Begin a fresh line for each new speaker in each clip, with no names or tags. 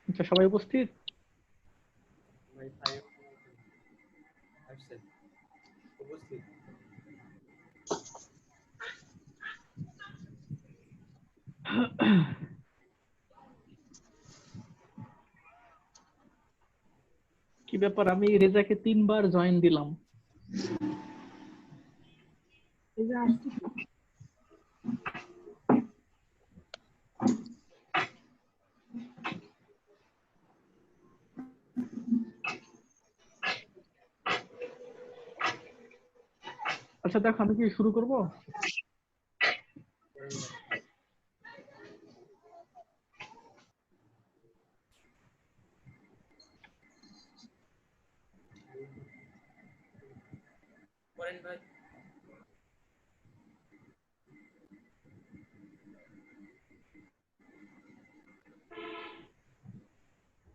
আচ্ছা সবাই উপস্থিত? কি ব্যাপার, আমি রেজাকে 3 বার জয়েন দিলাম। আচ্ছা দেখো, আমি কি শুরু করব?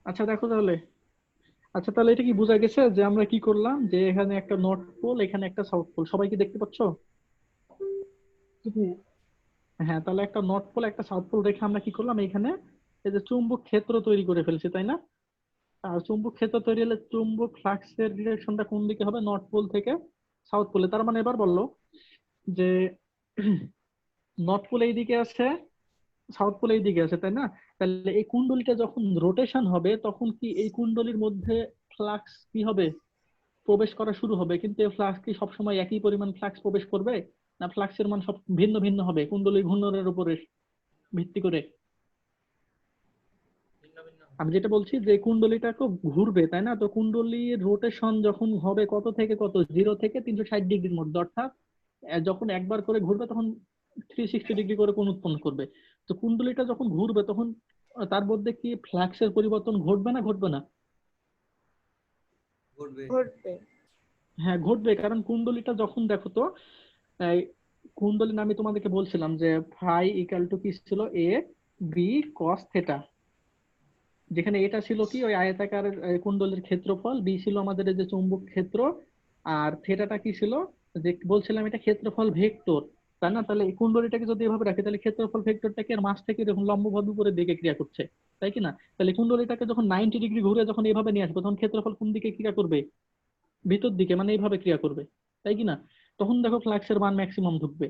আচ্ছা দেখো তাহলে। আচ্ছা তাহলে এটা কি বোঝা গেছে যে আমরা কি করলাম, যে এখানে একটা নর্থ পোল, এখানে একটা সাউথ পোল, সবাই কি দেখতে পাচ্ছ? হ্যাঁ, তাহলে একটা নর্থ পোল একটা সাউথ পোল রেখে আমরা কি করলাম, এখানে এই যে চুম্বক ক্ষেত্র তৈরি করে ফেলছি, তাই না? আর চুম্বক ক্ষেত্র তৈরি হলে চুম্বক ফ্লাক্সের ডিরেকশনটা কোন দিকে হবে? নর্থ পোল থেকে সাউথ পোলে। তার মানে এবার বললো যে নর্থ পোল এই দিকে আছে, সাউথ পোল এই দিকে আছে, তাই না? তাহলে এই কুণ্ডলীটা যখন রোটেশন হবে তখন কি এই কুণ্ডলীর মধ্যে ফ্লাক্স কি হবে? প্রবেশ করা শুরু হবে। কিন্তু এই ফ্লাক্স কি সবসময় একই পরিমাণ ফ্লাক্স প্রবেশ করবে, না ফ্লাক্সের মান সব ভিন্ন ভিন্ন হবে কুণ্ডলীর ঘূর্ণনের উপরে ভিত্তি করে? আমি যেটা বলছি যে কুণ্ডলীটা তো ঘুরবে, তাই না? তো কুণ্ডলীর রোটেশন যখন হবে কত থেকে কত, 0 থেকে 360 ডিগ্রির মধ্যে, অর্থাৎ যখন একবার করে ঘুরবে তখন 360 ডিগ্রি করে কোণ উৎপন্ন করবে। তো কুণ্ডলীটা যখন ঘুরবে তখন তার মধ্যে কি ফ্লাক্সের পরিবর্তন ঘটবে না ঘটবে না? হ্যাঁ ঘটবে, কারণ কুণ্ডলীটা যখন দেখো তো, এই কুণ্ডলী আমি তোমাদেরকে বলছিলাম যে ফাই ইকাল টু কি ছিল, এ বি কস থেটা। যেখানে এটা ছিল কি ওই আয়তাকার কুণ্ডলীর ক্ষেত্রফল, বি ছিল আমাদের এই যে চৌম্বক ক্ষেত্র, আর থেটাটা কি ছিল, যে বলছিলাম এটা ক্ষেত্রফল ভেক্টর, তাই না? তাহলে এই কুণ্ডলীটাকে যদি এভাবে রাখি তাহলে ক্ষেত্রফল ভেক্টরটাকে আর মাছ থেকে দেখুন লম্বভাবে উপরের দিকে ক্রিয়া করছে, তাই কি না? তাহলে কুণ্ডলীটাকে যখন 90 ডিগ্রি ঘুরে যখন এভাবে নিয়ে আসবে তখন ক্ষেত্রফল কোন দিকে ক্রিয়া করবে? ভিতর দিকে, মানে এইভাবে ক্রিয়া করবে, তাই কি না? তখন দেখো ফ্লাক্সের মান ম্যাক্সিমাম ঢুকবে।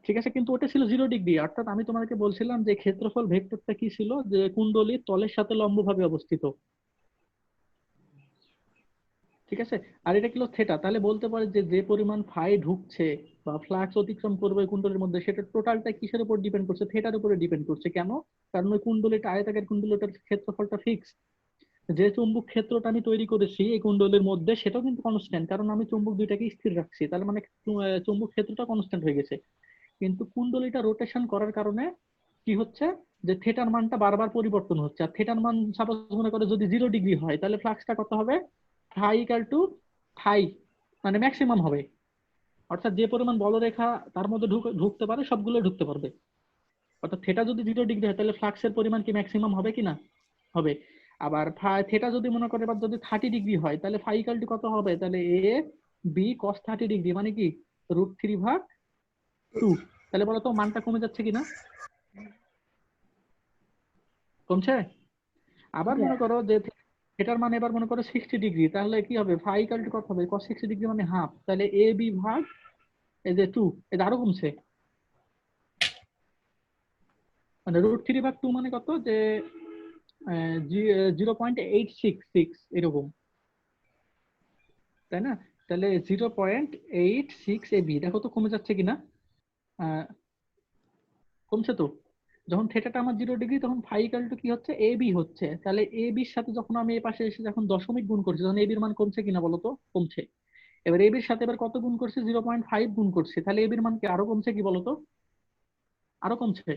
ঠিক আছে, কিন্তু ওটা ছিল 0 ডিগ্রি, অর্থাৎ আমি তোমাকে বলছিলাম যে ক্ষেত্রফল ভেক্টরটা কি ছিল, যে কুণ্ডলীর তলের সাথে লম্বভাবে অবস্থিত। ঠিক আছে, আর এটা কিলো থেটা, তাহলে বলতে পারে যে যে পরিমাণ ফাই ঢুকছে বা ফ্লাক্স অতিক্রম করবে কুণ্ডলীর মধ্যে, সেটা টোটালটা কিসের উপর ডিপেন্ড করছে? থেটার উপরে ডিপেন্ড করছে। কেন? কারণ ওই কুণ্ডলীটা আয়তাকার কুণ্ডলীটার ক্ষেত্রফলটা ফিক্স। যে চুম্বক ক্ষেত্রটা আমি তৈরি করেছি এই কুণ্ডলীর মধ্যে সেটাও কিন্তু কনস্ট্যান্ট, কারণ আমি চুম্বক দুইটাকে স্থির রাখছি, তার মানে চুম্বক ক্ষেত্রটা কনস্ট্যান্ট হয়ে গেছে। কিন্তু কুণ্ডলীটা রোটেশন করার কারণে কি হচ্ছে, যে থেটার মানটা বারবার পরিবর্তন হচ্ছে। আর থেটার মান সাপোজ মনে করে যদি 0 ডিগ্রি হয় তাহলে ফ্লাক্সটা কত হবে? ফাই ইকাল টু ফাই, মানে ম্যাক্সিমাম হবে। অর্থাৎ যে পরিমাণ বলরেখা তার মধ্যে ঢুকতে পারে সবগুলো ঢুকতে পারবে। অর্থাৎ থেটা যদি 0 ডিগ্রি হয় তাহলে ফ্লাক্সের পরিমাণ কি ম্যাক্সিমাম হবে কিনা? হবে। আবার থেটা যদি মনে করে এবার যদি 30 ডিগ্রি হয় তাহলে ফাই ইকাল টু কত হবে? তাহলে এ বি কস 30 ডিগ্রি, মানে কি √3/2। তাহলে বলো তো মানটা কমে যাচ্ছে কিনা? কমছে। আবার মনে করো যে এটার মানে এবার মনে করো 60 ডিগ্রি, তাহলে কি হবে? ফাই ইকাল টু কত হবে? কস 60 ডিগ্রি মানে হাফ, তাহলে এ বি ভাগ এই যে 2, এটা আরো কমছে। মানে √3/2 মানে কত, যে 0.866 এরকম, তাই না? তাহলে 0.86 এবি, দেখো তো কমে যাচ্ছে কিনা। আহ, কমছে তো। যখন থেটাটা আমার 0 ডিগ্রি তখন ফাই ইকাল টু কি হচ্ছে? এ বি হচ্ছে। তাহলে এ বির সাথে যখন আমি এই পাশে এসে যখন দশমিক গুণ করছি তখন এ বির মান কমছে কিনা বলো তো? কমছে। এবার এ বির সাথে এবার কত গুণ করছে? 0.5 গুণ করছে, তাহলে এ বির মান কি আরো কমছে কি বলতো? আরো কমছে।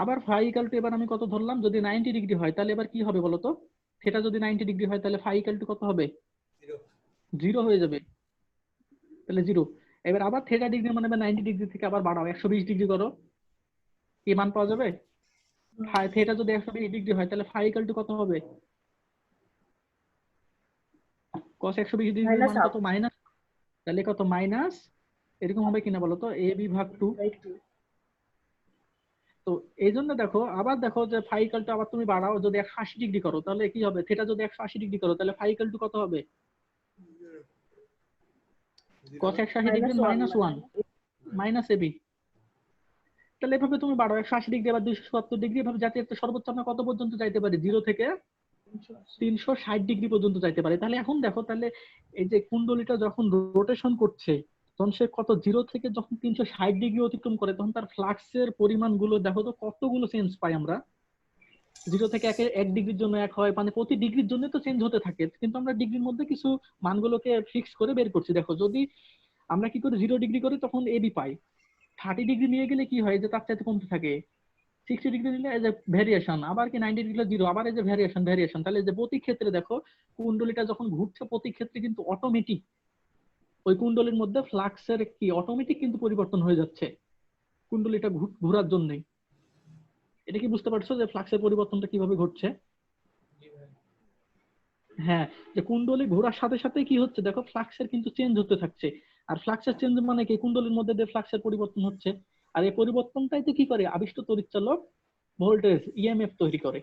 আবার ফাই ইকাল টু এবার আমি কত ধরলাম, যদি 90 ডিগ্রি হয় তাহলে এবার কি হবে বলতো? থেটা যদি 90 ডিগ্রি হয় তাহলে ফাই ইকাল টু কত হবে? 0 হয়ে যাবে। তাহলে 0। এবার আবার থেটা ডিগ্রি মানে 90 ডিগ্রি থেকে আবার বাড়াও, 120 ডিগ্রি করো, কি মান পাওয়া যাবে? থেটা যদি 120 ডিগ্রি হয় তাহলে ফাই ইকাল টু কত হবে? কস 120 ডিগ্রির মান কত? মাইনাস। তাহলে কত? মাইনাস এরকম হবে কিনা বলো তো? এ বি ভাগ 2। তো এই জন্য দেখো, আবার দেখো যে ফাইকালটা আবার তুমি বাড়াও, যদি 180 ডিগ্রি করো তাহলে কি হবে, থিটা যদি 180 ডিগ্রি করো তাহলে ফাইকাল টু কত হবে, cos 180 ডিগ্রি -1 মাইনাস এবি। তাহলে এভাবে তুমি বাড়াও 180 ডিগ্রি আবার 270 ডিগ্রি, এভাবে যাতে একটা সর্বোচ্চ আমরা কত পর্যন্ত যাইতে পারি, 0 থেকে 360 ডিগ্রি পর্যন্ত যাইতে পারে। তাহলে এখন দেখো, তাহলে এই যে কুণ্ডলীটা যখন রোটেশন করছে, তখন সে কত 0 থেকে যখন 360 ডিগ্রি অতিক্রম করে, তখন তার ফ্লাক্সের পরিমাণ গুলো দেখো তো কতগুলো চেঞ্জ পাই আমরা। 0 থেকে 1 ডিগ্রির জন্য 1 হয়, মানে প্রতি ডিগ্রির জন্য তো চেঞ্জ হতে থাকে, কিন্তু আমরা ডিগ্রির মধ্যে কিছু মানগুলোকে ফিক্স করে বের করছি। দেখো যদি আমরা কি করি 0 ডিগ্রি করি তখন এবি পাই, 30 ডিগ্রি নিয়ে গেলে কি হয় যে তার চাইতে কমতে থাকে, 60 ডিগ্রি নিলে এই যে ভেরিয়েশন, আবার কি 90 ডিগ্রি 0, আবার এই যে ভেরিয়েশন। তাহলে যে প্রতি ক্ষেত্রে দেখো কুণ্ডলীটা যখন ঘুরছে প্রতি ক্ষেত্রে কিন্তু অটোমেটিক ওই কুণ্ডলীর মধ্যে ফ্লাক্সের কি অটোমেটিক কিন্তু পরিবর্তন হয়ে যাচ্ছে কুণ্ডলীটা ঘোরার জন্যই। এটা কি বুঝতে পারছো যে ফ্লাক্সের পরিবর্তনটা কিভাবে ঘটছে? হ্যাঁ, যে কুণ্ডলী ঘোরার সাথে সাথে কি হচ্ছে দেখো, ফ্লাক্সের কিন্তু চেঞ্জ হতে থাকছে। আর ফ্লাক্সের চেঞ্জ মানে কি, কুণ্ডলীর মধ্যে যে ফ্লাক্সের পরিবর্তন হচ্ছে, আর এই পরিবর্তনটাই তো কি করে, আবিষ্ট তড়িৎচালক ভোল্টেজ ইএমএফ তৈরি করে।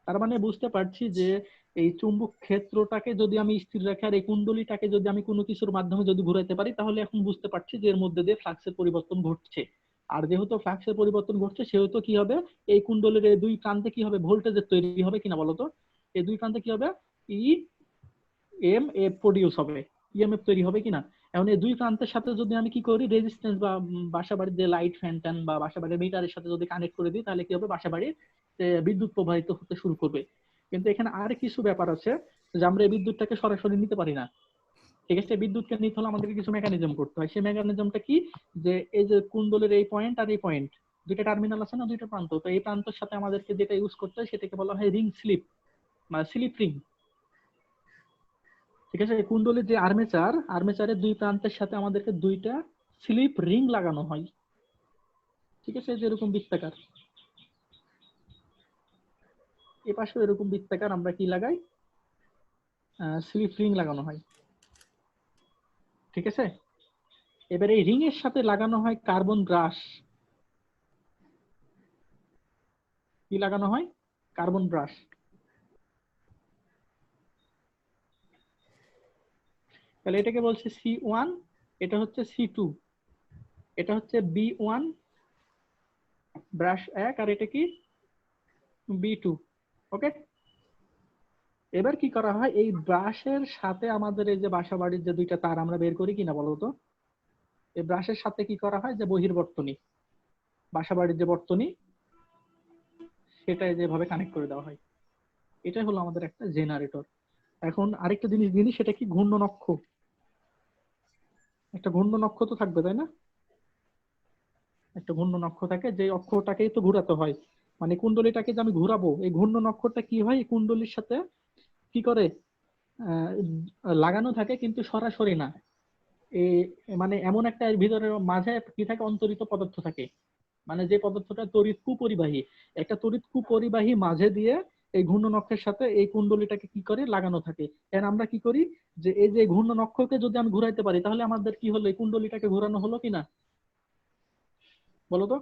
তার মানে বুঝতে পারছি যে এই চুম্বক ক্ষেত্রটাকে যদি আমি স্থির রাখি আর এই কুণ্ডলীটাকে যদি আমি কোনো কিছুর মাধ্যমে যদি ঘুরাইতে পারি, তাহলে এখন বুঝতে পারছি যে এর মধ্যে দিয়ে ফ্লাক্সের পরিবর্তন ঘটছে। আর যেহেতু ফ্লাক্সের পরিবর্তন ঘটছে, সেহেতু কি হবে, এই কুণ্ডলীর এই দুই প্রান্তে কি হবে, ভোল্টেজের তৈরি হবে কিনা বলতো, এই দুই প্রান্তে কি হবে, ই এম এফ প্রডিউস হবে, ইএমএফ তৈরি হবে কিনা। এখন এই দুই প্রান্তের সাথে যদি আমি কি করি, রেজিস্ট্যান্স বা বাসা বাড়ির যে লাইট ফ্যান ট্যান বা বাসা বাড়ির মিটারের সাথে যদি কানেক্ট করে দিই, তাহলে কি হবে, বাসা বাড়ির বিদ্যুৎ প্রবাহিত হতে শুরু করবে। কিন্তু এখানে আর কিছু ব্যাপার আছে, যে আমরা এই বিদ্যুৎটাকে সরাসরি নিতে পারি না। ঠিক আছে, বিদ্যুৎকে নিতে হলে আমাদেরকে কিছু মেকানিজম করতে হয়। সেই মেকানিজমটা কি, যে এই যে কুণ্ডলের এই পয়েন্ট আর এই পয়েন্ট, দুইটা টার্মিনাল আছে না, দুইটা প্রান্ত, তো এই প্রান্তের সাথে আমাদেরকে যেটা ইউজ করতে হয় সেটাকে বলা হয় রিং স্লিপ বা স্লিপ রিং। ঠিক আছে, কুণ্ডলীর যে আর্মেচারের দুই প্রান্তের সাথে আমাদেরকে দুইটা স্লিপ রিং লাগানো হয়। ঠিক আছে, যেরকম বৃত্তাকার, এ পাশে এরকম বৃত্তাকার আমরা কি লাগাই, স্লিপ রিং লাগানো হয়। ঠিক আছে, এবার এই রিং এর সাথে লাগানো হয় কার্বন ব্রাশ। কি লাগানো হয়, কার্বন ব্রাশ। তাহলে এটাকে বলছে C1, এটা হচ্ছে C2, এটা হচ্ছে B1 ব্রাশ 1, আর এটা কি B2। ওকে, এবার কি করা হয়, এই ব্রাশের সাথে আমাদের এই যে বাসা বাড়ির যে দুইটা তার আমরা বের করি কিনা বলতো, এই ব্রাশের সাথে কি করা হয়, যে বহির্বর্তনী বাসা বাড়ির যে বর্তনী, সেটাই যেভাবে কানেক্ট করে দেওয়া হয়। এটাই হলো আমাদের একটা জেনারেটর। এখন আরেকটা জিনিস জিনিস সেটা কি, ঘূর্ণন অক্ষ। একটা ঘূর্ণন অক্ষ তো থাকবে, তাই না, একটা ঘূর্ণন অক্ষ থাকে, যে অক্ষটাকেই তো ঘোরাতে হয়। মানে কুণ্ডলীটাকে যে আমি ঘোরাবো, এই ঘূর্ণন অক্ষটা কি হয়, এই কুণ্ডলীর সাথে কি করে আহ, লাগানো থাকে, কিন্তু সরাসরি না। এই মানে এমন একটা এর ভিতরে মাঝে কি থাকে, অন্তরিত পদার্থ থাকে, মানে যে পদার্থটা তড়িৎ কুপরিবাহী, একটা তড়িৎ কুপরিবাহী মাঝে দিয়ে এই ঘূর্ণন অক্ষের সাথে এই কুণ্ডলীটাকে কি করে লাগানো থাকে। এর আমরা কি করি, যে এই যে ঘূর্ণন অক্ষকে যদি আমি ঘুরাইতে পারি, তাহলে আমাদের কি হলো, এই কুণ্ডলীটাকে ঘোরানো হলো কিনা বলতো।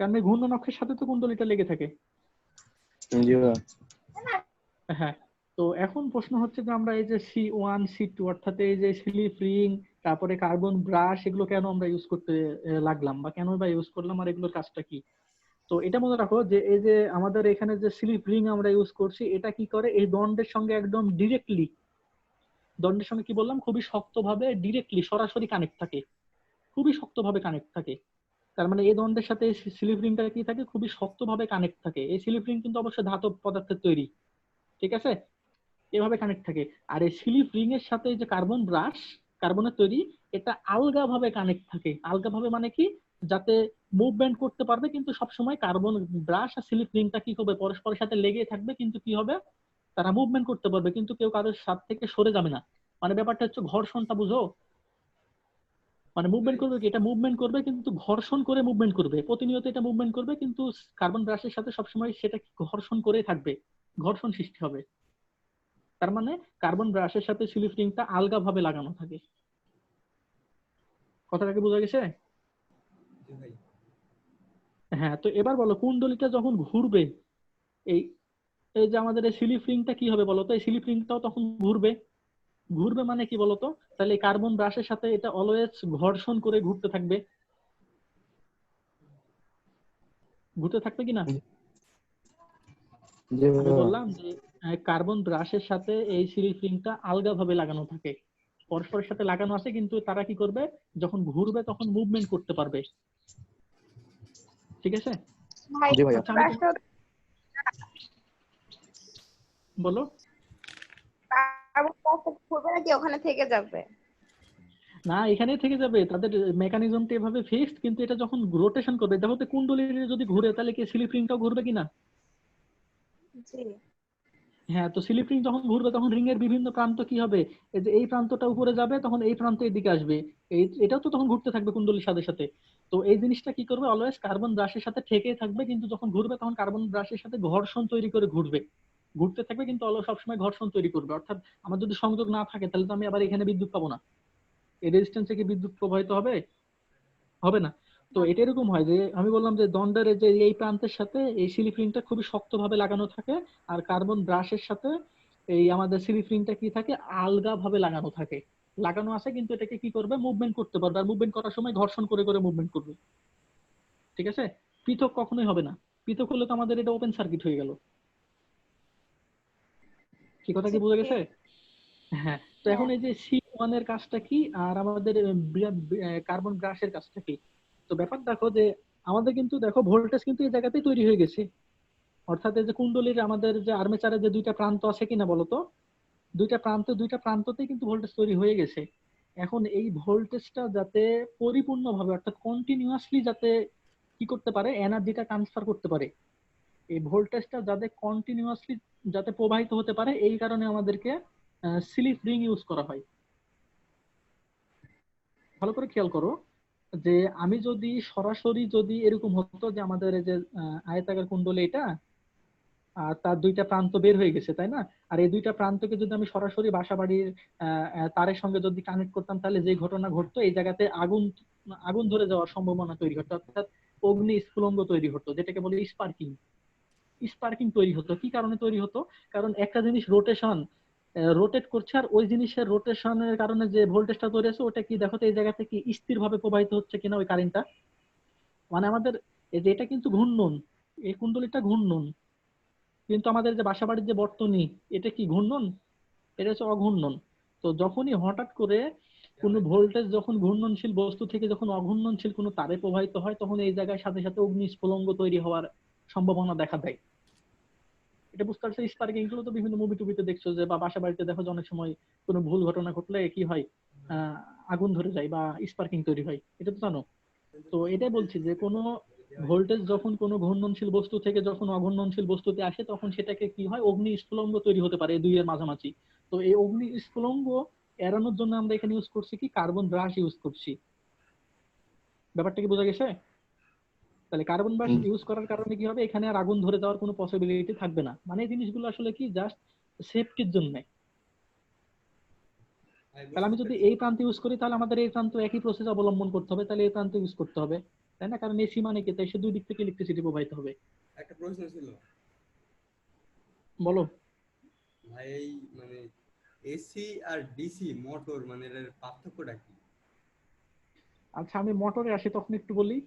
কারণ এই ঘূর্ণন অক্ষের সাথে তো কুণ্ডলীটা লেগে থাকে। হ্যাঁ, তো এখন প্রশ্ন হচ্ছে যে আমরা এই যে C1 C2 অর্থাৎ এই যে স্লিপ রিং, তারপরে কার্বন ব্রাশ, এগুলো কেন আমরা ইউজ করতে লাগলাম, বা কেন বা ইউজ করলাম, আর এগুলোর কাজটা কি। তো এটা মনে রাখো যে এই যে আমাদের এখানে যে স্লিপ রিং আমরা ইউজ করছি, এটা কি করে, এই দণ্ডের সঙ্গে একদম ডিরেক্টলি, দণ্ডের সঙ্গে কি বললাম, খুবই শক্তভাবে ডিরেক্টলি সরাসরি কানেক্ট থাকে, খুবই শক্তভাবে কানেক্ট থাকে। তার মানে এই দণ্ডের সাথে স্লিপ রিংটা কি থাকে, খুবই শক্তভাবে কানেক্ট থাকে। এই স্লিপ রিং কিন্তু অবশ্যই ধাতব পদার্থের তৈরি। ঠিক আছে, এভাবে কানেক্ট থাকে। আর এই স্লিপ রিং এর সাথে যে কার্বন ব্রাশ, কার্বনের তৈরি, এটা আলগা ভাবে কানেক্ট থাকে। আলগা ভাবে মানে কি, যাতে মুভমেন্ট করতে পারবে, কিন্তু সবসময় কার্বন ব্রাশ আর স্লিপ রিংটা কি হবে, পরস্পরের সাথে লেগে থাকবে, কিন্তু কি হবে, তারা মুভমেন্ট করতে পারবে, কিন্তু কেউ কারোর সাথ থেকে সরে যাবে না। মানে ব্যাপারটা হচ্ছে ঘর্ষণটা, বুঝো, মানে মুভমেন্ট করবে কি, এটা মুভমেন্ট করবে কিন্তু ঘর্ষণ করে মুভমেন্ট করবে, প্রতিনিয়ত এটা মুভমেন্ট করবে, কিন্তু কার্বন ব্রাশের সাথে সবসময় সেটা ঘর্ষণ করে থাকবে, ঘর্ষণ সৃষ্টি হবে। তার মানে কার্বন ব্রাশের সাথে স্লিপ রিংটা আলগা ভাবে লাগানো থাকে। কথাটা কি বোঝা গেছে? হ্যাঁ, তো এবার বলো কুণ্ডলীটা যখন ঘুরবে, এই এই যে আমাদের এই স্লিপ রিংটা কি হবে বলতো, এই স্লিপ রিংটাও তখন ঘুরবে। ঘুরবে মানে কি বলতো, তাহলে কার্বন ব্রাশের সাথে এটা অলওয়েজ ঘর্ষণ করে ঘুরতে থাকবে, ঘুরতে থাকবে কিনা।
জি
আমি
ভাইয়া।
বললাম যে কার্বন ব্রাশের সাথে এই স্লিপ রিংটা আলগা ভাবে লাগানো থাকে, পরস্পরের সাথে লাগানো আছে, কিন্তু তারা কি করবে, যখন ঘুরবে তখন মুভমেন্ট করতে পারবে। ঠিক আছে।
ভাই
জি ভাইয়া।
আচ্ছা আমি
ব্রাশটা
বলো।
কার্বন ব্রাশটা ঘুরবে নাকি ওখানে থেকে যাবে?
না, এখানেই থেকে যাবে, তাদের মেকানিজমটা এভাবে ফিক্সড, কিন্তু এটা যখন রোটেশন করবে, দেখো তো কুণ্ডলী যদি ঘুরে তাহলে কি স্লিপ রিংটাও ঘুরবে কিনা।
জি।
হ্যাঁ, তো স্লিপ রিং যখন ঘুরবে তখন রিং এর বিভিন্ন প্রান্ত কি হবে, এই যে এই প্রান্তটা উপরে যাবে তখন এই প্রান্ত এদিকে আসবে, এটাও তো তখন ঘুরতে থাকবে কুণ্ডলীর সাথে সাথে। তো এই জিনিসটা কি করবে, অলওয়েজ কার্বন ব্রাশের সাথে ঠেকে থাকবে, কিন্তু যখন ঘুরবে তখন কার্বন ব্রাশের সাথে ঘর্ষণ তৈরি করে ঘুরবে, ঘুরতে থাকবে, কিন্তু সবসময় ঘর্ষণ তৈরি করবে। অর্থাৎ আমার যদি সংযোগ না থাকে তাহলে তো আমি আবার এখানে বিদ্যুৎ পাবো না, এই রেজিস্ট্যান্সে কি বিদ্যুৎ প্রবাহিত হবে, হবে না। তো এটা এরকম হয় যে আমি বললাম যে দণ্ডের যে এই প্রান্তের সাথে এই স্লিপ রিংটা খুবই শক্তভাবে লাগানো থাকে, আর কার্বন ব্রাশের সাথে এই আমাদের স্লিপ রিংটা কি থাকে, আলগা ভাবে লাগানো থাকে, লাগানো আছে, কিন্তু এটাকে কি করবে, মুভমেন্ট করতে পারবে, আর মুভমেন্ট করার সময় ঘর্ষণ করে করে মুভমেন্ট করবে। ঠিক আছে, পৃথক কখনোই হবে না, পৃথক হলে তো আমাদের এটা ওপেন সার্কিট হয়ে গেল। কি কথা কি
জি।
বোঝা গেছে? হ্যাঁ, তো এখন
হ্যাঁ।
এই যে C1 এর কাজটা কি, আর আমাদের কার্বন ব্রাশের কাজটা কি। তো ব্যাপার দেখো যে আমাদের কিন্তু দেখো ভোল্টেজ কিন্তু এই জায়গাতেই তৈরি হয়ে গেছে, অর্থাৎ এই যে কুণ্ডলীর আমাদের যে আর্মেচারের যে দুইটা প্রান্ত আছে কিনা বলতো, দুইটা প্রান্ততেই কিন্তু ভোল্টেজ তৈরি হয়ে গেছে। এখন এই ভোল্টেজটা যাতে পরিপূর্ণভাবে অর্থাৎ কন্টিনিউয়াসলি যাতে কি করতে পারে, এনার্জিটা ট্রান্সফার করতে পারে, এই ভোল্টেজটা যাতে কন্টিনিউয়াসলি যাতে প্রবাহিত হতে পারে, এই কারণে আমাদেরকে স্লিপ রিং ইউজ করা হয়। ভালো করে খেয়াল করো যে আমি যদি সরাসরি যদি এরকম হতো যে আমাদের এই যে আয়তাকার কুণ্ডলী এটা, আর তার দুইটা প্রান্ত বের হয়ে গেছে, তাই না, আর এই দুইটা প্রান্তকে যদি আমি সরাসরি বাসা বাড়ির তারের সঙ্গে যদি কানেক্ট করতাম, তাহলে যে ঘটনা ঘটতো, এই জায়গাতে আগুন আগুন ধরে যাওয়ার সম্ভাবনা তৈরি হতো, অর্থাৎ অগ্নি স্ফুলঙ্গ তৈরি হতো, যেটাকে বলে স্পার্কিং। স্পার্কিং তৈরি হতো কি কারণে তৈরি হতো, কারণ একটা জিনিস রোটেট করছে, আর ওই জিনিসের রোটেশনের কারণে যে ভোল্টেজটা তৈরি আছে ওটা কি দেখো তো এই জায়গা থেকে স্থির ভাবে প্রবাহিত হচ্ছে কিনা ওই কারেন্টটা। মানে আমাদের এই যে এটা কিন্তু ঘূর্ণন, এই কুণ্ডলীটা ঘূর্ণন, কিন্তু আমাদের যে বাসা বাড়ির যে বর্তনী, এটা কি ঘূর্ণন, এটা হচ্ছে অঘূর্ণন। তো যখনই হঠাৎ করে কোনো ভোল্টেজ যখন ঘূর্ণনশীল বস্তু থেকে যখন অঘূর্ণনশীল কোনো তারে প্রবাহিত হয়, তখন এই জায়গায় সাথে সাথে অগ্নিস্ফুলঙ্গ তৈরি হওয়ার সম্ভাবনা দেখা দেয়। এটা বুঝতে পারছো, স্পার্কিং গুলো তো বিভিন্ন মুভি টুবিতে দেখছো যে, বা বাসা বাড়িতে দেখো যে অনেক সময় কোনো ভুল ঘটনা ঘটলে কি হয়, আগুন ধরে যায় বা স্পার্কিং তৈরি হয়, এটা তো জানো। তো এটাই বলছি যে কোনো ভোল্টেজ যখন কোনো ঘূর্ণনশীল বস্তু থেকে যখন অঘূর্ণনশীল বস্তুতে আসে, তখন সেটাকে কি হয়, অগ্নি স্ফুলঙ্গ তৈরি হতে পারে এই দুইয়ের মাঝামাঝি। তো এই অগ্নি স্ফুলঙ্গ এড়ানোর জন্য আমরা এখানে ইউজ করছি কি, কার্বন ব্রাশ ইউজ করছি। ব্যাপারটা কি বোঝা গেছে? তাহলে কার্বন ব্রাশ ইউজ করার কারণে কি হবে, এখানে আর আগুন ধরে যাওয়ার কোনো পসিবিলিটি থাকবে না। মানে এই জিনিসগুলো আসলে কি জাস্ট সেফটির জন্য। তাহলে আমি যদি এই প্রান্ত ইউজ করি, তাহলে আমাদের এই প্রান্ত একই প্রসেস অবলম্বন করতে হবে, তাহলে এই প্রান্ত ইউজ করতে হবে, তাই না, কারণ এসি মানে কি, তাই সে দুই দিক থেকে ইলেকট্রিসিটি প্রবাহিত হবে।
একটা প্রশ্ন ছিল
বলো।
ভাই, এই মানে এসি আর ডিসি মোটর মানে এর পার্থক্যটা কি?
আচ্ছা আমি মোটরে আসি তখন একটু বলি,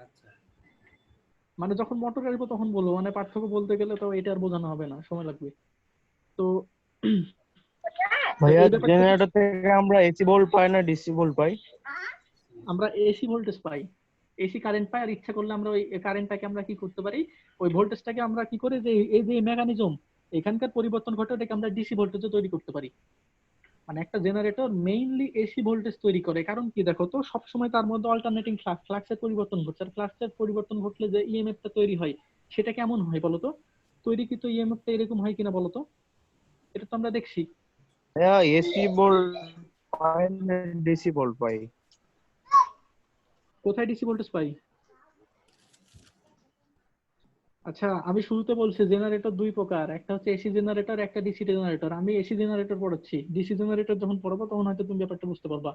আচ্ছা।
মানে যখন মোটরে আসবো তখন বলবো, মানে পার্থক্য বলতে গেলে তো এটা আর বোঝানো হবে না, সময় লাগবে। তো তো
ভাইয়া
এই ব্যাপারটা কি,
জেনারেটর থেকে আমরা এসি ভোল্ট পাই না ডিসি ভোল্ট পাই?
আমরা এসি ভোল্টেজ পাই, এসি কারেন্ট পাই, আর ইচ্ছা করলে আমরা ওই কারেন্টটাকে আমরা কি করতে পারি, ওই ভোল্টেজটাকে আমরা কি করে যে এই যে মেকানিজম এখানকার পরিবর্তন ঘটে, ওটাকে আমরা ডিসি ভোল্টেজও তৈরি করতে পারি। মানে একটা জেনারেটর মেইনলি এসি ভোল্টেজ তৈরি করে, কারণ কি দেখো তো সবসময় তার মধ্যে অল্টারনেটিং ফ্লাক্সের পরিবর্তন ঘটছে, আর ফ্লাক্সের পরিবর্তন ঘটলে যে ইএমএফ টা তৈরি হয়, সেটা কেমন হয় বলতো, তৈরিকৃত ইএমএফ টা এরকম হয় কিনা বলতো, এটা তো আমরা দেখছি।
ভাইয়া এসি ভোল্ট পাই না ডিসি ভোল্ট পাই?
কোথায় ডিসি ভোল্টেজ পাই? আচ্ছা আমি শুরুতে বলছি জেনারেটর দুই প্রকার, একটা হচ্ছে এসি জেনারেটর, একটা ডিসি জেনারেটর। আমি এসি জেনারেটর পড়াচ্ছি, ডিসি জেনারেটর যখন পড়াবো তখন হয়তো তুমি ব্যাপারটা বুঝতে পারবা।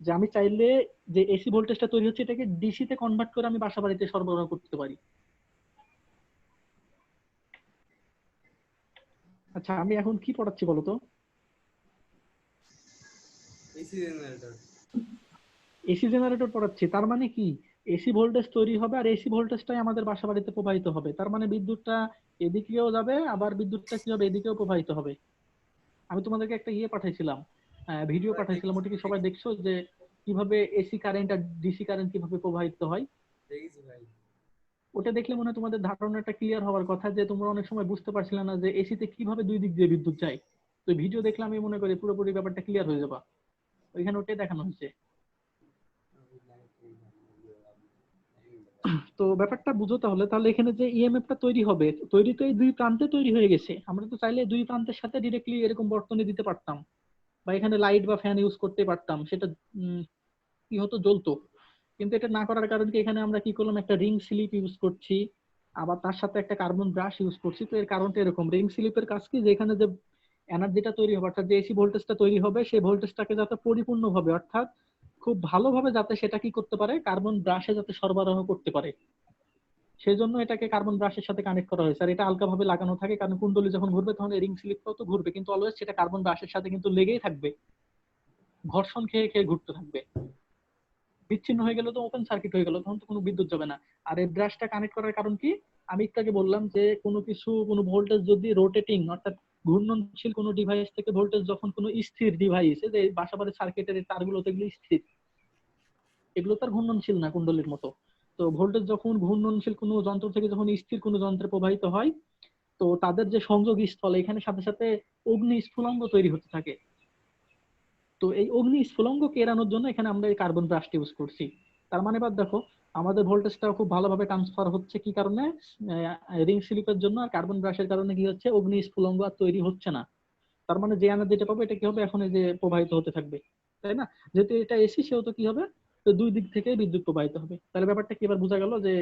যে আমি চাইলে যে এসি ভোল্টেজটা তৈরি হচ্ছে এটাকে ডিসি তে কনভার্ট করে আমি বাসা বাড়িতে সরবরাহ করতে পারি। আচ্ছা আমি এখন কি পড়াচ্ছি বলতো?
AC generator.
এসি জেনারেটর পড়াচ্ছি, তার মানে কি এসি ভোল্টেজ তৈরি হবে আর এসি ভোল্টেজটাই আমাদের বাসা বাড়িতে প্রবাহিত হবে, তার মানে বিদ্যুৎটা এদিকেও যাবে আবার বিদ্যুৎটা কি হবে এদিকেও প্রবাহিত হবে। আমি তোমাদেরকে একটা ইয়ে পাঠাইছিলাম, ভিডিও পাঠাইছিলাম, ওটা কি সবাই দেখছো যে কিভাবে এসি কারেন্ট আর ডিসি কারেন্ট কিভাবে প্রবাহিত হয়?
দেখেছি ভাই।
ওটা দেখলে মনে হয় তোমাদের ধারণাটা ক্লিয়ার হওয়ার কথা, যে তোমরা অনেক সময় বুঝতে পারছিলে না যে এসিতে কিভাবে দুই দিক দিয়ে বিদ্যুৎ যায়। তো ভিডিও দেখলে আমি মনে করি পুরোপুরি ব্যাপারটা ক্লিয়ার হয়ে যাবা। ওইখানে ওটাই দেখানো হয়েছে। তো ব্যাপারটা বুঝো তাহলে, তাহলে এখানে যে ইএমএফ টা তৈরি হবে, তৈরি তো এই দুই প্রান্তে তৈরি হয়ে গেছে, আমরা তো চাইলে দুই প্রান্তের সাথে ডিরেক্টলি এরকম বর্তনী দিতে পারতাম, বা এখানে লাইট বা ফ্যান ইউজ করতে পারতাম, সেটা কি হতো, জ্বলতো। কিন্তু এটা না করার কারণ কি, এখানে আমরা কি করলাম, একটা রিং স্লিপ ইউজ করছি, আবার তার সাথে একটা কার্বন ব্রাশ ইউজ করছি। তো এর কারণটা এরকম, রিং স্লিপের কাজ কি, যে এখানে যে এনার্জিটা তৈরি হবে অর্থাৎ যে এসি ভোল্টেজটা তৈরি হবে সেই ভোল্টেজটাকে যাতে পরিপূর্ণভাবে অর্থাৎ খুব ভালোভাবে যাতে সেটা কি করতে পারে, কার্বন ব্রাশে যাতে সরবরাহ করতে পারে, সেই জন্য এটাকে কার্বন ব্রাশের সাথে কানেক্ট করা হয়েছে। আর এটা আলগা ভাবে লাগানো থাকে, কারণ কুণ্ডলী যখন ঘুরবে তখন রিং স্লিপটাও তো ঘুরবে, কিন্তু অলওয়েজ সেটা কার্বন ব্রাশের সাথে কিন্তু লেগেই থাকবে, ঘর্ষণ খেয়ে খেয়ে ঘুরতে থাকবে। বিচ্ছিন্ন হয়ে গেলে তো ওপেন সার্কিট হয়ে গেল, তখন তো কোনো বিদ্যুৎ যাবে না। আর এই ব্রাশটা কানেক্ট করার কারণ কি, আমি একটু আগে বললাম যে কোনো কিছু কোনো ভোল্টেজ যদি রোটেটিং অর্থাৎ ঘূর্ণনশীল কোনো ডিভাইস থেকে ভোল্টেজ যখন কোনো স্থির ডিভাইস, যে বাসাবাড়ির সার্কিটের তারগুলো তো এগুলো স্থির, এগুলো তার ঘূর্ণনশীল না কুণ্ডলীর মতো। তো ভোল্টেজ যখন ঘূর্ণনশীল কোনো যন্ত্র থেকে যখন স্থির কোনো যন্ত্রে প্রবাহিত হয়, তো তাদের যে সংযোগ স্থল, এখানে সাথে সাথে অগ্নি স্ফুলঙ্গ তৈরি হতে থাকে। তো এই অগ্নি স্ফুলঙ্গকে এড়ানোর জন্য এখানে আমরা এই কার্বন ব্রাশটা ইউজ করছি। তার মানে এবার দেখো আমাদের ভোল্টেজটা খুব ভালোভাবে ট্রান্সফার হচ্ছে কি কারণে, রিং স্লিপের জন্য। আর কার্বন ব্রাশের কারণে কি হচ্ছে, অগ্নি স্ফুলঙ্গ আর তৈরি হচ্ছে না। তার মানে যে এনার্জিটা পাবো এটা কি হবে, এখন এই যে প্রবাহিত হতে থাকবে, তাই না? যেহেতু এটা এসি সেহেতু কি হবে, তো দুই দিক থেকে বিদ্যুৎ প্রবাহিত হবে। তাহলে ব্যাপারটা কি এবার বোঝা গেল যে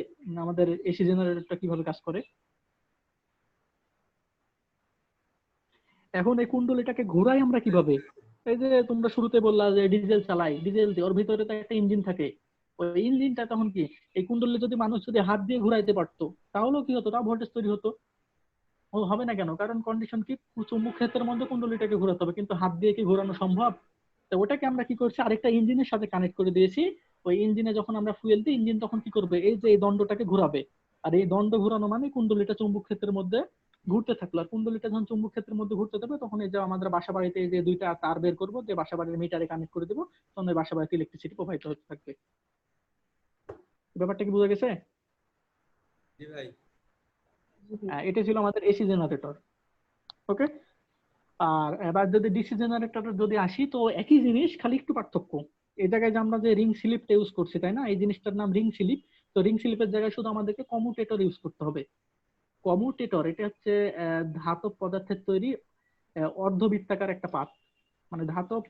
আমাদের এসি জেনারেটরটা কিভাবে কাজ করে। এখন এই কুণ্ডলীটাকে ঘোরাই আমরা কিভাবে? এই যে তোমরা শুরুতে বললা যে ডিজেল চালাই, ডিজেল দিয়ে ওর ভিতরে তো একটা ইঞ্জিন থাকে। ওই ইঞ্জিনটা তখন কি, এই কুণ্ডলী যদি মানুষ যদি হাত দিয়ে ঘুরাইতে পারতো তাহলেও কি হতো, তাও ভোল্টেজ তৈরি হতো। ও হবে না কেন, কারণ কন্ডিশন কি, চুম্বক ক্ষেত্রের মধ্যে কুণ্ডলীটাকে ঘোরাতে হবে, কিন্তু হাত দিয়ে কি ঘোরানো সম্ভব? তো ওটাকে আমরা কি করছি, আরেকটা ইঞ্জিনের সাথে কানেক্ট করে দিয়েছি। ওই ইঞ্জিনে যখন আমরা ফুয়েল দিই, ইঞ্জিন তখন কি করবে, এই যে এই দণ্ডটাকে ঘোরাবে। আর এই দণ্ড ঘোরানো মানে কুণ্ডলীটা চুম্বক ক্ষেত্রের মধ্যে ঘুরতে থাকলো। আর কুণ্ডলীটা যখন চুম্বক ক্ষেত্রের মধ্যে ঘুরতে থাকবে, তখন এই যে আমাদের বাসা বাড়িতে এই যে দুইটা তার বের করবো, যে বাসা বাড়ির মিটারে কানেক্ট করে দেবো, তখন ওই বাসা বাড়িতে ইলেকট্রিসিটি প্রবাহিত হতে থাকবে। ব্যাপারটা কি বোঝা গেছে?
জি ভাই।
এটা ছিল আমাদের এসি জেনারেটর। ওকে। আর এবার যদি ডিসি জেনারেটর যদি আসি, তো একই জিনিস, খালি একটু পার্থক্য। এই জায়গায় যে আমরা যে রিং স্লিপটা ইউজ করছি, তাই না, এই জিনিসটার নাম রিং স্লিপ। তো রিং স্লিপের জায়গায় শুধু আমাদেরকে কমিউটেটর ইউজ করতে হবে। কমিউটেটর এটা হচ্ছে ধাতব পদার্থের তৈরি অর্ধবৃত্তাকার একটা পাত, মানে ধাতব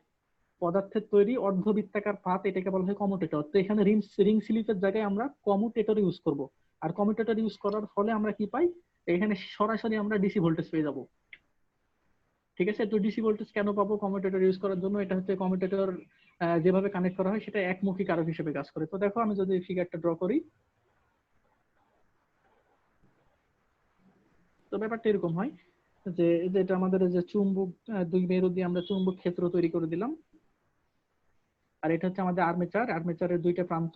পদার্থের তৈরি অর্ধবৃত্তাকার পাত, এটাকে বলা হয় কমিউটেটর। তো এখানে রিং রিং স্লিপের জায়গায় আমরা কমিউটেটর ইউজ করব। আর কমিউটেটর ইউজ করার ফলে আমরা কি পাই, এখানে সরাসরি আমরা ডিসি ভোল্টেজ পেয়ে যাব। ঠিক আছে, তো ডিসি ভোল্টেজ কেন পাবো কমিউটেটর ইউজ করার জন্য, এটা হচ্ছে কমিউটেটর যেভাবে কানেক্ট করা হয় সেটা একমুখী কারক হিসেবে কাজ করে। তো দেখো আমি যদি ফিগারটা ড্র করি, তো ব্যাপারটা এরকম হয় যে এটা আমাদের যে চুম্বক, দুই মেরু দিয়ে আমরা চুম্বক ক্ষেত্র তৈরি করে দিলাম। আর এটা হচ্ছে আমাদের আর্মেচার, আর্মেচারের দুইটা প্রান্ত।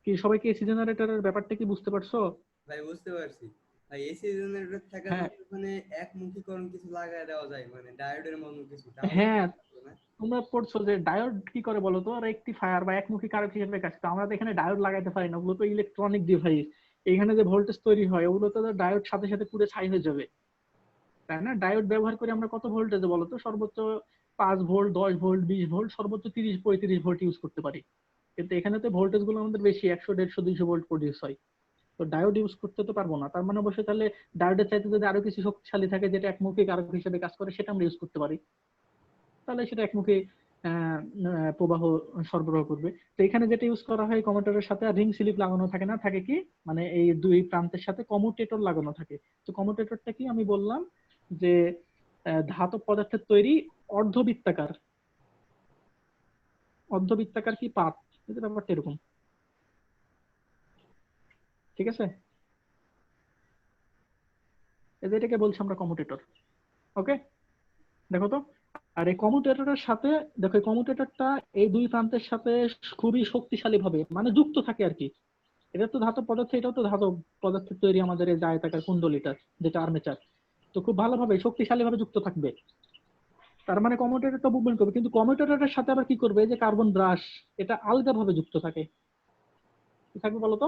কি সবাই কি এসি জেনারেটরের ব্যাপারটা কি বুঝতে পারছো?
ভাই বুঝতে পারছি। ভাই এসি জেনারেটর থাকার
হ্যাঁ,
মানে ওখানে একমুখীকরণ কিছু লাগায় দেওয়া যায়, মানে ডায়োডের মতো কিছু, তাহলে
হ্যাঁ,
হবে না?
তোমরা পড়ছো যে ডায়োড কি করে বলো তো, রেকটিফায়ার বা একমুখী কারক হিসেবে কাজ করে। আমরা তো এখানে ডায়োড লাগাইতে পারি না, ওগুলো তো ইলেকট্রনিক ডিভাইস। এখানে যে ভোল্টেজ তৈরি হয় ওগুলো তো ডায়োড সাথে সাথে পুরো ছাই হয়ে যাবে, তাই না? ডায়োড ব্যবহার করে আমরা কত ভোল্টেজ বলো তো, সর্বোচ্চ 5 ভোল্ট, 10 ভোল্ট, 20 ভোল্ট, সর্বোচ্চ 30-35 ভোল্ট ইউজ করতে পারি। কিন্তু এখানে তো ভোল্টেজ গুলো আমাদের বেশি, 100, 150, 200 ভোল্ট প্রডিউস হয়। তো ডায়োড ইউজ করতে তো পারবো না, তার মানে অবশ্যই তাহলে ডায়োডের চাইতে যদি আরো কিছু শক্তিশালী থাকে যেটা একমুখী কারক হিসেবে কাজ করে, সেটা আমরা ইউজ করতে পারি। তাহলে সেটা একমুখী প্রবাহ সরবরাহ করবে। তো এখানে যেটা ইউজ করা হয় কমিউটেটরের সাথে রিং স্লিপ লাগানো থাকে না, থাকে কি, মানে এই দুই প্রান্তের সাথে কমিউটেটর লাগানো থাকে। তো কমিউটেটরটা কি, আমি বললাম যে ধাতব পদার্থের তৈরি অর্ধবৃত্তাকার অর্ধবৃত্তাকার কি পাত, এটা ব্যাপারটা এরকম। ঠিক আছে, এই যে এটাকে বলছি আমরা কমিউটেটর। ওকে, দেখো তো। আর এই কমিউটেটরের সাথে দেখো, এই কমিউটেটরটা এই দুই প্রান্তের সাথে খুবই শক্তিশালী ভাবে মানে যুক্ত থাকে আর কি। এটা তো ধাতব পদার্থ, এটাও তো ধাতব পদার্থের তৈরি আমাদের এই যে আয়তাকার কুণ্ডলীটা, যেটা আর্মেচার, তো খুব ভালোভাবে শক্তিশালী ভাবে যুক্ত থাকবে। তার মানে কমিউটেটরটা মুভমেন্ট করবে, কিন্তু কমিউটেটরের সাথে আবার কি করবে, এই যে কার্বন ব্রাশ, এটা আলগা ভাবে যুক্ত থাকে। কি থাকবে বলতো,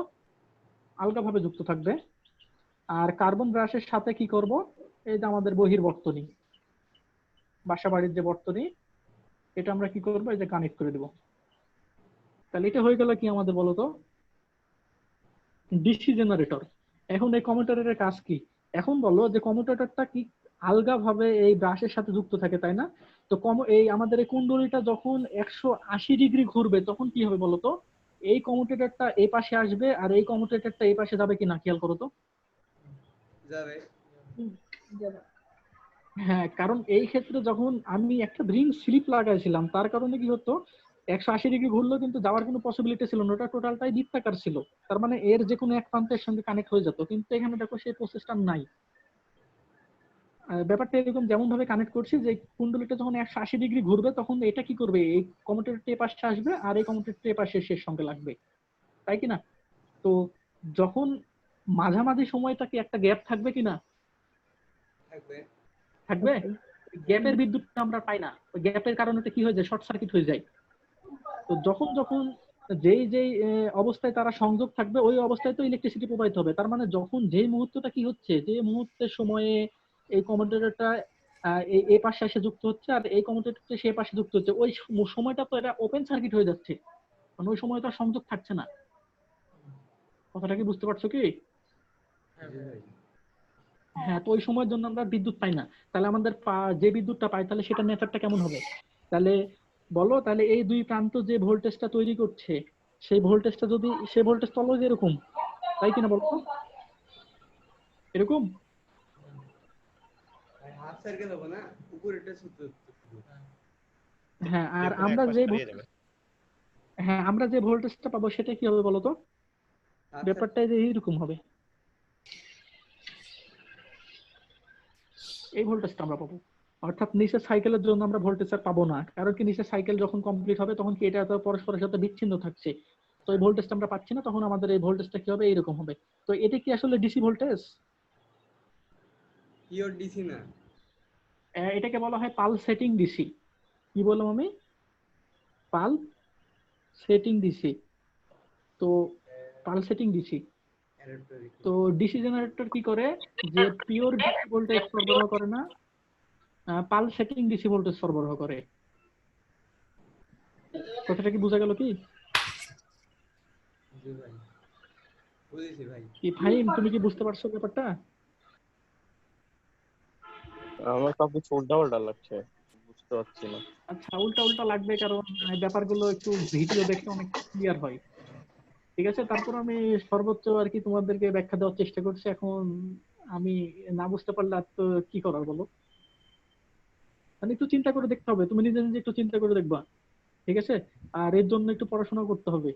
আলগা ভাবে যুক্ত থাকবে। আর কার্বন ব্রাশের সাথে কি করব, এই যে আমাদের বহির্বর্তনী, বাসা বাড়ির যে বর্তনী, এটা আমরা কি করবো, এই যে কানেক্ট করে দেব। তাহলে এটা হয়ে গেল কি আমাদের বলতো, ডিসি জেনারেটর। এখন এই কমিউটেটরের কাজ কি, এখন বলো যে কমিউটেটরটা কি আলগা ভাবে এই ব্রাশের সাথে যুক্ত থাকে, তাই না? তো এই আমাদের এই কুণ্ডলীটা যখন 180 ডিগ্রি ঘুরবে তখন কি হবে বলতো, এই কমিউটেটরটা এই পাশে আসবে আর এই কমিউটেটরটা এই পাশে যাবে কিনা, খেয়াল করো তো।
যাবে।
হ্যাঁ, কারণ এই ক্ষেত্রে যখন আমি একটা রিং স্লিপ লাগাইছিলাম, তার কারণে কি হতো, 180 ডিগ্রি ঘুরলেও কিন্তু যাওয়ার কোনো পসিবিলিটি ছিল না, ওটা টোটালটাই বৃত্তাকার ছিল। তার মানে এর যে কোনো এক প্রান্তের সঙ্গে কানেক্ট হয়ে যেত, কিন্তু এখানে দেখো সেই প্রসেসটা নাই। ব্যাপারটা এরকম, যেমন ভাবে কানেক্ট করছি যে কুণ্ডলীটা যখন 180 ডিগ্রি ঘুরবে তখন এটা কি করবে, এই কমিউটেটর টেপ পাশে আসবে আর এই কমিউটেটর টেপ পাশে শেষ সঙ্গে লাগবে, তাই কিনা? তো যখন মাঝামাঝি সময়টা কি একটা গ্যাপ থাকবে কিনা,
থাকবে।
থাকবে। গ্যাপের বিদ্যুৎটা আমরা পাই না, ওই গ্যাপের কারণে কি হয়ে যায়, শর্ট সার্কিট হয়ে যায়। তো যখন যখন যেই যেই অবস্থায় তারা সংযোগ থাকবে ওই অবস্থায় তো ইলেকট্রিসিটি প্রবাহিত হবে। তার মানে যখন যেই মুহূর্তটা কি হচ্ছে, যে মুহূর্তের সময়ে এই কমিউটেটরটা এই পাশে এসে যুক্ত হচ্ছে আর এই কমিউটেটরটা সেই পাশে যুক্ত হচ্ছে, ওই সময়টা তো এটা ওপেন সার্কিট হয়ে যাচ্ছে, মানে ওই সময় তো আর সংযোগ থাকছে না। কথাটা কি বুঝতে পারছো কি? হ্যাঁ, তো ওই সময়ের জন্য আমরা বিদ্যুৎ পাই না। তাহলে আমাদের যে বিদ্যুৎটা পাই তাহলে সেটা নেচারটা কেমন হবে? তাহলে বলো, তাহলে এই দুই প্রান্ত যে ভোল্টেজটা তৈরি করছে, সেই ভোল্টেজটা যদি, সেই ভোল্টেজ তলো এরকম, তাই কিনা বলতো, এরকম।
ভাই হাফ সার্কেল হবে না, উপরেরটা সূত্র।
হ্যাঁ, আর আমরা যে হ্যাঁ আমরা যে ভোল্টেজটা পাবো সেটা কি হবে বলতো, ব্যাপারটা যে এইরকম হবে, এই ভোল্টেজটা আমরা পাবো। অর্থাৎ নিচের সাইকেলের জন্য আমরা ভোল্টেজ আর পাবো না, কারণ কি নিচের সাইকেল যখন কমপ্লিট হবে তখন কি এটা তো পরস্পরের সাথে বিচ্ছিন্ন থাকছে, তো এই ভোল্টেজটা আমরা পাচ্ছি না, তখন আমাদের এই ভোল্টেজটা কি হবে, এইরকম হবে। তো এটা কি আসলে ডিসি ভোল্টেজ?
পিওর ডিসি না।
এটাকে বলা হয় পালসেটিং ডিসি। কি বললাম আমি, পালসেটিং ডিসি। তো পালসেটিং ডিসি, তো ডিসি জেনারেটর কি করে, যে পিওর ডিসি ভোল্টেজ সরবরাহ করে না, পালসেটিং ডিসি ভোল্টেজ সরবরাহ করে। কথাটা কি বোঝা গেল কি?
জি ভাই, বুঝেছি ভাই।
কি ফাহিম, তুমি কি বুঝতে পারছো ব্যাপারটা?
আমার সবকিছু উল্টা পাল্টা লাগছে, বুঝতে পারছি না।
আচ্ছা, উল্টা উল্টা লাগবে কারণ এই ব্যাপারগুলো একটু ভিডিও দেখলে অনেক ক্লিয়ার হয়। ঠিক আছে, তারপর আমি সর্বোচ্চ আর কি তোমাদেরকে ব্যাখ্যা দেওয়ার চেষ্টা করছি। এখন আমি না বুঝতে পারলে আর তো কি করার বলো, মানে একটু চিন্তা করে দেখতে হবে, তুমি নিজে নিজে একটু চিন্তা করে দেখবা। ঠিক আছে, আর এর জন্য একটু পড়াশোনা করতে হবে।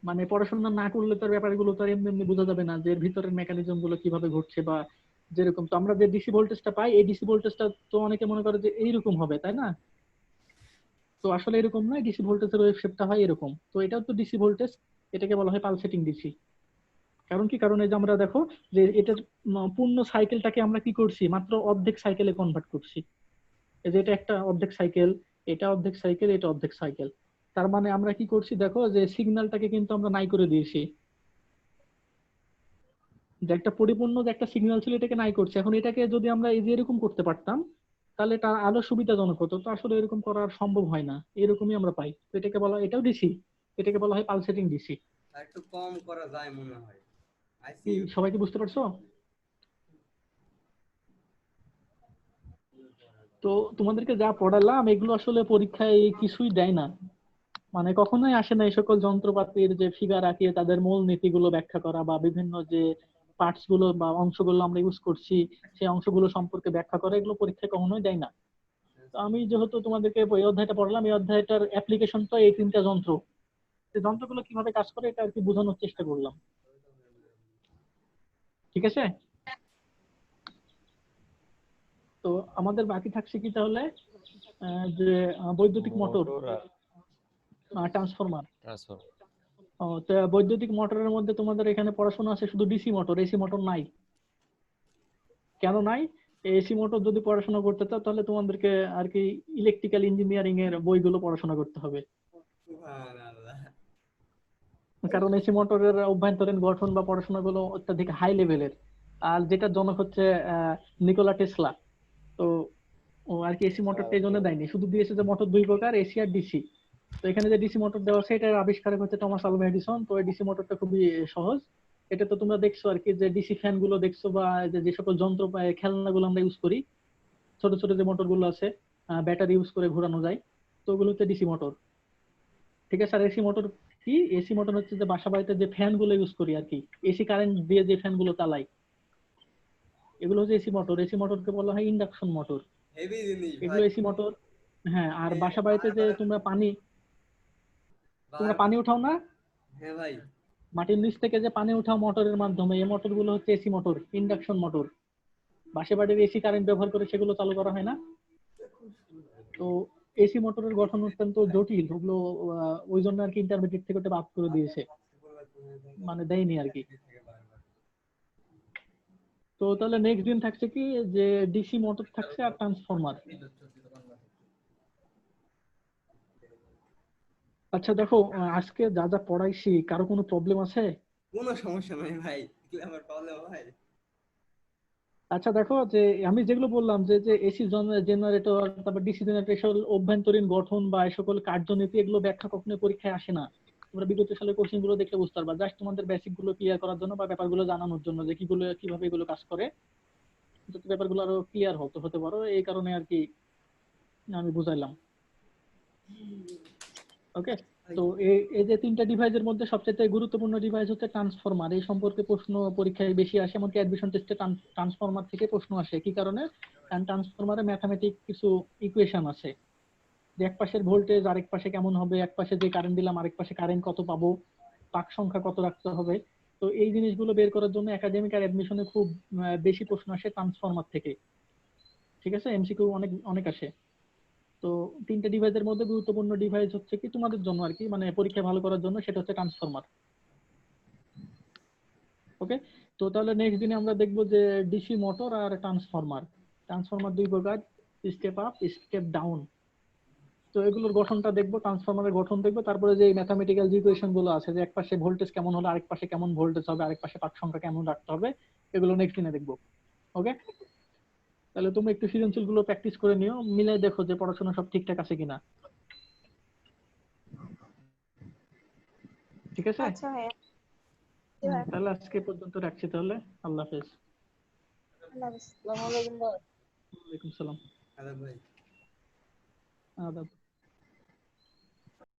মানে পড়াশোনা না করলে তার ব্যাপারগুলো তো আর এমনি এমনি বোঝা যাবে না, যে এর ভিতরের মেকানিজম গুলো কিভাবে ঘটছে, বা যেরকম তো আমরা যে ডিসি ভোল্টেজটা পাই, এই ডিসি ভোল্টেজটা তো অনেকে মনে করে যে এইরকম হবে, তাই না? তো আসলে এরকম নয়, ডিসি ভোল্টেজের ওয়েভ শেপটা হয় এরকম। তো এটাও তো ডিসি ভোল্টেজ, এটাকে বলা হয় পালসেটিং ডিসি। কারণ কি, কারণ এই যে আমরা দেখো যে এটার পূর্ণ সাইকেলটাকে আমরা কি করছি, মাত্র অর্ধেক সাইকেলে কনভার্ট করছি। এই যে এটা একটা অর্ধেক সাইকেল, এটা অর্ধেক সাইকেল, এটা অর্ধেক সাইকেল। তার মানে আমরা কি করছি দেখো, যে সিগন্যালটাকে কিন্তু আমরা নাই করে দিয়েছি, যে একটা পরিপূর্ণ যে একটা সিগন্যাল ছিল এটাকে নাই করছে। এখন এটাকে যদি আমরা এই যে এরকম করতে পারতাম তাহলে তার আলো সুবিধাজনক হতো, তো আসলে এরকম করা সম্ভব হয় না, এরকমই আমরা পাই। তো এটাকে বলা, এটাও ডিসি, এটাকে বলা হয় পালসেটিং ডিসি।
আর একটু কম করা যায় মনে হয়। আইসি
কি সবাই কি বুঝতে পারছো? তো তোমাদেরকে যা পড়ালাম এগুলো আসলে পরীক্ষায় কিছুই দেয় না, মানে কখনোই আসে না এই সকল যন্ত্রপাতির যে ফিগার আঁকিয়ে তাদের মূল নীতিগুলো ব্যাখ্যা করা, বা বিভিন্ন যে পার্টস গুলো বা অংশগুলো আমরা ইউজ করছি সেই অংশগুলো সম্পর্কে ব্যাখ্যা করা, এগুলো পরীক্ষায় কখনোই দেয় না। তো আমি যেহেতু তোমাদেরকে এই অধ্যায়টা পড়লাম, এই অধ্যায়টার অ্যাপ্লিকেশন তো এই 3টা যন্ত্র, এই যন্ত্রগুলো কিভাবে কাজ করে এটা আর কি বোঝানোর চেষ্টা করলাম। ঠিক আছে, তো আমাদের বাকি থাকছে কি তাহলে যে বৈদ্যুতিক মোটর,
মোটর আর
ট্রান্সফরমার।
ট্রান্সফর্মার।
তো বৈদ্যুতিক মোটরের মধ্যে তোমাদের এখানে পড়াশোনা আছে শুধু ডিসি মোটর, এসি মোটর নাই। কেন নাই? এসি মোটর যদি পড়াশোনা করতে চাও তাহলে তোমাদেরকে আর কি ইলেকট্রিক্যাল ইঞ্জিনিয়ারিং এর বইগুলো পড়াশোনা করতে হবে,
সুবহানাল্লাহ।
কারণ এসি মোটরের অভ্যন্তরীণ গঠন বা পড়াশোনাগুলো অত্যাধিক হাই লেভেলের। আর যেটা জনক হচ্ছে নিকোলা টেসলা। তো ও আর কি এসি মোটরটা এই জন্য দেয়নি, শুধু দিয়েছে যে মোটর 2 প্রকার, এসি আর ডিসি। তো এখানে যে ডিসি মোটর দেওয়া আছে এটার আবিষ্কারক হচ্ছে টমাস আলভা এডিসন। তো এই ডিসি মোটরটা খুবই সহজ। এটা তো তোমরা দেখছো আর কি, যে ডিসি ফ্যান গুলো দেখছো বা যে সকল যন্ত্র খেলনাগুলো আমরা ইউজ করি, ছোট ছোট যে মোটর গুলো আছে ব্যাটারি ইউজ করে ঘোরানো যায়, তো ওগুলো হচ্ছে ডিসি মোটর। ঠিক আছে, আর এসি মোটর কি? এসি মোটর হচ্ছে যে বাসা বাড়িতে যে ফ্যান গুলো ইউজ করি আর কি, এসি কারেন্ট দিয়ে যে ফ্যান গুলো চালাই, এগুলো হচ্ছে এসি মোটর। এসি মোটরকে বলা হয় ইন্ডাকশন মোটর।
হেভি জিনিস
এগুলো
ভাই।
AC motor. হ্যাঁ, আর
এই
বাসা বাড়িতে যে
বারবার
তোমরা পানি
বারবার
উঠাও না,
হ্যাঁ ভাই।
মাটির নিচ থেকে যে পানি উঠাও মোটরের মাধ্যমে, এই মোটর গুলো হচ্ছে এসি মোটর, ইন্ডাকশন মোটর। বাসা বাড়ির এসি কারেন্ট ব্যবহার করে সেগুলো চালু করা হয় না। তো এসি মোটরের গঠন অত্যন্ত জটিল, ওগুলো ওই জন্য আর কি ইন্টারমিডিয়েট থেকে ওটা বাদ করে দিয়েছে, মানে দেয়নি আর কি। তো তাহলে নেক্সট দিন থাকছে কি, যে ডিসি মোটর থাকছে আর ট্রান্সফরমার। আচ্ছা দেখো, আজকে যা যা পড়াইছি কারো কোনো প্রবলেম আছে?
কোনো সমস্যা নাই ভাই, এগুলো আমার প্রবলেম ভাই।
আচ্ছা দেখো, যে আমি যেগুলো বললাম যে যে এসি জেনারেটর, তারপর ডিসি জেনারেটর, এসব অভ্যন্তরীণ গঠন বা এই সকল কার্যনীতি, এগুলো ব্যাখ্যা কখনো পরীক্ষায় আসে না। তোমরা বিগত সালের কোশ্চেন গুলো দেখলে বুঝতে পারবা, জাস্ট তোমাদের বেসিক গুলো ক্লিয়ার করার জন্য বা ব্যাপারগুলো জানানোর জন্য যে কিগুলো কিভাবে এগুলো কাজ করে, যাতে ব্যাপারগুলো আরো ক্লিয়ার হতে পারো, এই কারণে আর কি আমি বুঝাইলাম। ওকে, তো এই যে 3টা ডিভাইসের মধ্যে সবচেয়ে গুরুত্বপূর্ণ ডিভাইস হচ্ছে ট্রান্সফরমার। এই সম্পর্কে প্রশ্ন পরীক্ষায় বেশি আসে, এমনকি অ্যাডমিশন টেস্টে ট্রান্সফরমার থেকে প্রশ্ন আসে। কি কারণে? কারণ ট্রান্সফরমারে ম্যাথমেটিক কিছু ইকুয়েশন আছে, যে এক পাশের ভোল্টেজ আরেক পাশে কেমন হবে, এক পাশে যে কারেন্ট দিলাম আরেক পাশে কারেন্ট কত পাবো, পাক সংখ্যা কত রাখতে হবে। তো এই জিনিসগুলো বের করার জন্য একাডেমিক আর অ্যাডমিশনে খুব বেশি প্রশ্ন আসে ট্রান্সফরমার থেকে। ঠিক আছে, এমসিকিউ অনেক অনেক আসে। তো 3টা ডিভাইসের মধ্যে গুরুত্বপূর্ণ ডিভাইস হচ্ছে কি তোমাদের জন্য আর কি, মানে পরীক্ষা ভালো করার জন্য, সেটা হচ্ছে ট্রান্সফরমার। ওকে, তো তাহলে নেক্সট দিনে আমরা দেখবো যে ডিসি মোটর আর ট্রান্সফরমার। ট্রান্সফরমার 2 প্রকার, স্টেপ আপ, স্টেপ ডাউন। তো এগুলোর গঠনটা দেখবো, ট্রান্সফরমারের গঠন দেখবো, তারপরে যে ম্যাথমেটিক্যাল যে ইকুয়েশন গুলো আছে, যে এক পাশে ভোল্টেজ কেমন হলে আরেক পাশে কেমন ভোল্টেজ হবে, আরেক পাশে পাক সংখ্যা কেমন রাখতে হবে, এগুলো নেক্সট দিনে দেখবো। ওকে, তাহলে তুমি একটু সৃজনশীল গুলো প্র্যাকটিস করে নিও, মিলাই দেখো যে পড়াশোনা সব ঠিকঠাক আছে কিনা। ঠিক আছে,
আচ্ছা ভাইয়া।
তাহলে আজকে পর্যন্ত রাখছি তাহলে। আল্লাহ হাফেজ।
আল্লাহ হাফেজ। আসসালামু আলাইকুম ভাই।
ওয়ালাইকুম সালাম।
আরে ভাই
আদাব।